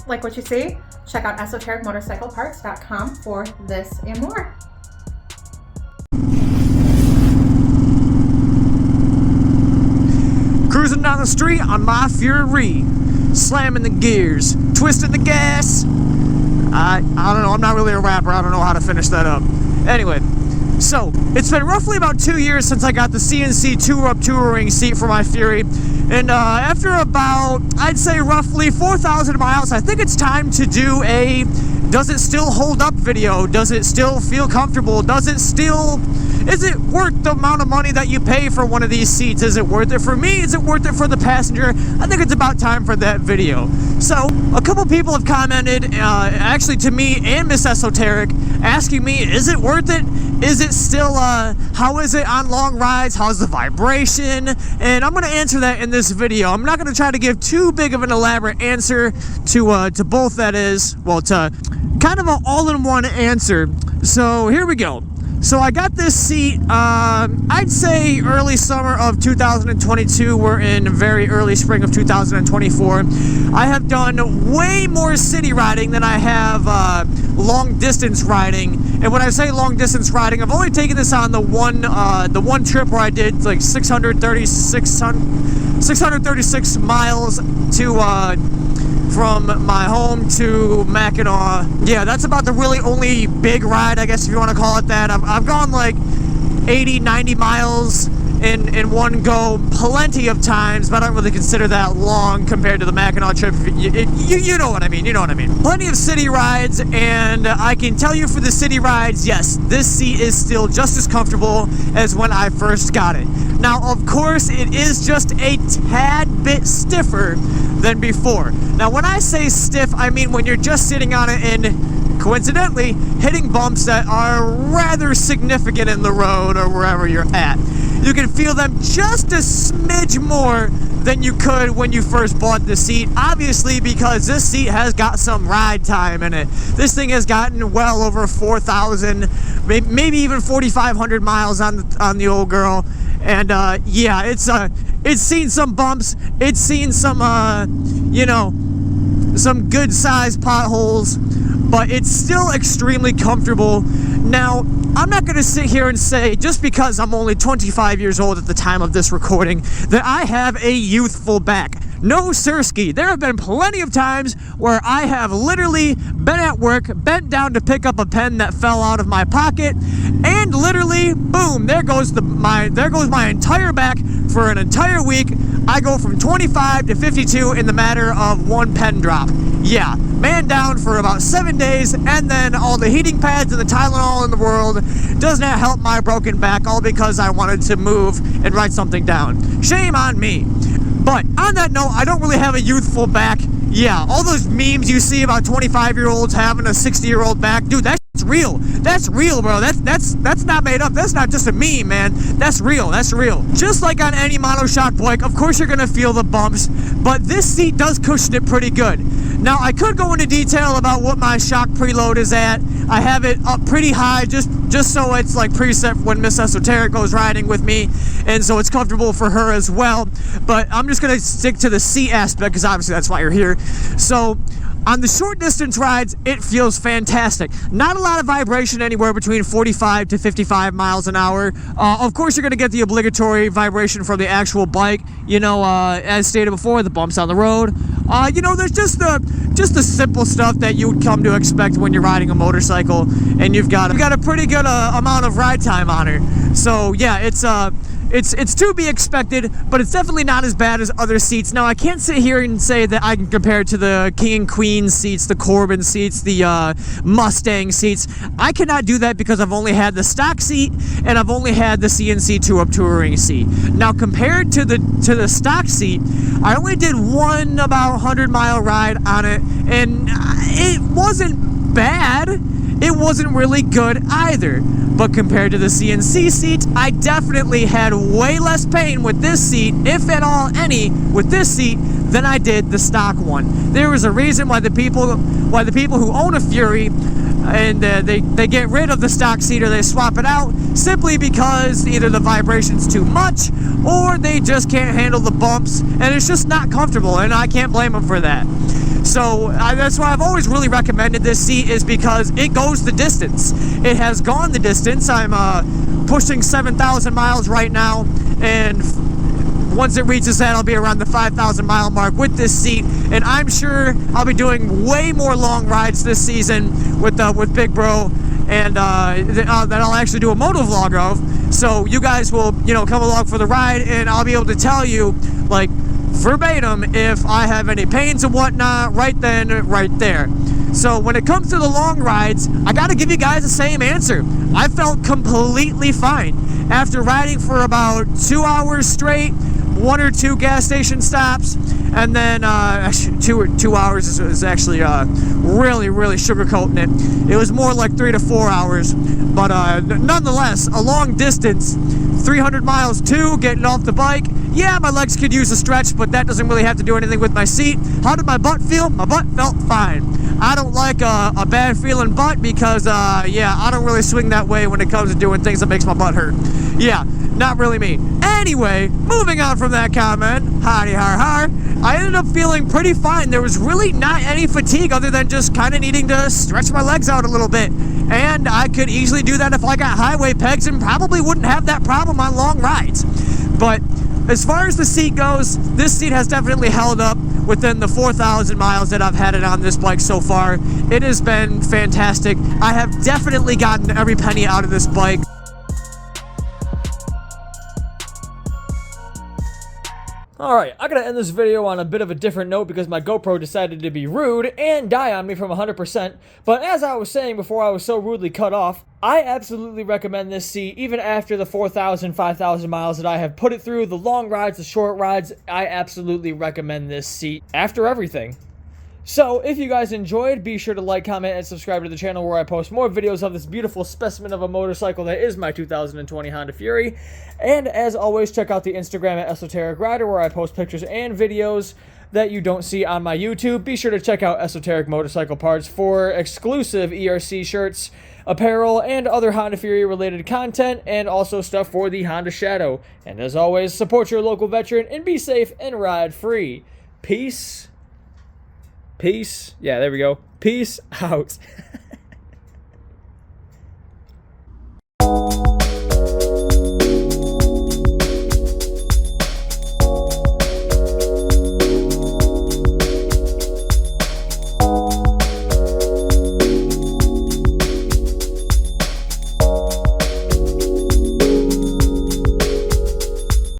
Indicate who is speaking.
Speaker 1: Like what you see? Check out esotericmotorcycleparts.com for this and more.
Speaker 2: Cruising down the street on my Fury, slamming the gears, twisting the gas. I don't know, I'm not really a rapper, I don't know how to finish that up. Anyway, so it's been roughly about 2 years since I got the CNC two-up touring seat for my Fury, and after about, I'd say roughly 4,000 miles, I think it's time to do a does it still hold up video. Does it still feel comfortable? Is it worth the amount of money that you pay for one of these seats? Is it worth it for me? Is it worth it for the passenger? I think it's about time for that video. So, a couple people have commented, actually to me and Miss Esoteric, asking me, is it worth it? Is it still, how is it on long rides? How's the vibration? And I'm going to answer that in this video. I'm not going to try to give too big of an elaborate answer to both, that is, well, to kind of an all-in-one answer. So, here we go. So I got this seat, I'd say early summer of 2022. We're in very early spring of 2024. I have done way more city riding than I have long distance riding. And when I say long distance riding, I've only taken this on the one trip where I did like 636 miles to from my home to Mackinac. Yeah, that's about the really only big ride, I guess if you want to call it that. I've gone like 80, 90 miles in one go plenty of times, but I don't really consider that long compared to the Mackinac trip. You know what I mean, you know what I mean. Plenty of city rides, and I can tell you for the city rides, yes, this seat is still just as comfortable as when I first got it. Now, of course, it is just a tad bit stiffer than before. Now, when I say stiff, I mean when you're just sitting on it and coincidentally hitting bumps that are rather significant in the road or wherever you're at. You can feel them just a smidge more than you could when you first bought the seat, obviously, because this seat has got some ride time in it. This thing has gotten well over 4,000, maybe even 4,500 miles on the old girl. And yeah, it's seen some bumps, it's seen some some good sized potholes, but it's still extremely comfortable. Now, I'm not going to sit here and say, just because I'm only 25 years old at the time of this recording, that I have a youthful back. No, sirski. There have been plenty of times where I have literally been at work, bent down to pick up a pen that fell out of my pocket, and literally, boom, there goes my entire back for an entire week. I go from 25 to 52 in the matter of one pen drop. Yeah, man down for about 7 days, and then all the heating pads and the Tylenol in the world does not help my broken back, all because I wanted to move and write something down. Shame on me. But on that note, I don't really have a youthful back. Yeah, all those memes you see about 25-year-olds having a 60-year-old back, dude, that's real. That's real, bro. That's not made up. That's not just a meme, man. That's real. That's real. Just like on any monoshock bike, of course you're gonna feel the bumps, but this seat does cushion it pretty good. Now, I could go into detail about what my shock preload is at. I have it up pretty high, just so it's like preset when Miss Esoteric goes riding with me, and so it's comfortable for her as well. But I'm just gonna stick to the seat aspect, because obviously that's why you're here. So, on the short distance rides, it feels fantastic. Not a lot of vibration, anywhere between 45 to 55 miles an hour. Of course, you're going to get the obligatory vibration from the actual bike. You know, as stated before, the bumps on the road. You know, there's just the simple stuff that you would come to expect when you're riding a motorcycle, and you've got a pretty good amount of ride time on her. So yeah, it's to be expected, but it's definitely not as bad as other seats. Now, I can't sit here and say that I can compare it to the King and Queen seats, the Corbin seats, the Mustang seats. I cannot do that because I've only had the stock seat and I've only had the CNC two-up touring seat. Now, compared to the stock seat, I only did one about 100-mile ride on it, and it wasn't bad. It wasn't really good either. But compared to the CNC seat, I definitely had way less pain with this seat, if at all any, with this seat than I did the stock one. There was a reason why the people who own a Fury and they get rid of the stock seat or they swap it out simply because either the vibration's too much or they just can't handle the bumps and it's just not comfortable, and I can't blame them for that. So that's why I've always really recommended this seat, is because it goes the distance. It has gone the distance. I'm pushing 7,000 miles right now, and once it reaches that, I'll be around the 5,000 mile mark with this seat, and I'm sure I'll be doing way more long rides this season with Big Bro, and that I'll actually do a motovlog of. So you guys will, come along for the ride, and I'll be able to tell you, like, verbatim, if I have any pains and whatnot right then, right there. So when it comes to the long rides, I gotta give you guys the same answer. I felt completely fine after riding for about 2 hours straight, 1 or 2 gas station stops, and then actually 2 hours is actually really sugarcoating it. It was more like 3 to 4 hours, but nonetheless, a long distance, 300 miles too, getting off the bike. Yeah, my legs could use a stretch, but that doesn't really have to do anything with my seat. How did my butt feel? My butt felt fine. I don't like a bad feeling butt because, yeah, I don't really swing that way when it comes to doing things that makes my butt hurt. Yeah, not really me. Anyway, moving on from that comment, howdy har har, I ended up feeling pretty fine. There was really not any fatigue other than just kind of needing to stretch my legs out a little bit. And I could easily do that if I got highway pegs and probably wouldn't have that problem on long rides. But as far as the seat goes, this seat has definitely held up within the 4,000 miles that I've had it on this bike so far. It has been fantastic. I have definitely gotten every penny out of this bike.
Speaker 3: Alright, I gotta end this video on a bit of a different note because my GoPro decided to be rude and die on me from 100%, but as I was saying before I was so rudely cut off, I absolutely recommend this seat even after the 4,000, 5,000 miles that I have put it through, the long rides, the short rides. I absolutely recommend this seat after everything. So, if you guys enjoyed, be sure to like, comment, and subscribe to the channel where I post more videos of this beautiful specimen of a motorcycle that is my 2020 Honda Fury. And as always, check out the Instagram at Esoteric Rider where I post pictures and videos that you don't see on my YouTube. Be sure to check out Esoteric Motorcycle Parts for exclusive ERC shirts, apparel, and other Honda Fury related content, and also stuff for the Honda Shadow. And as always, support your local veteran and be safe and ride free. Peace. Yeah, there we go. Peace out.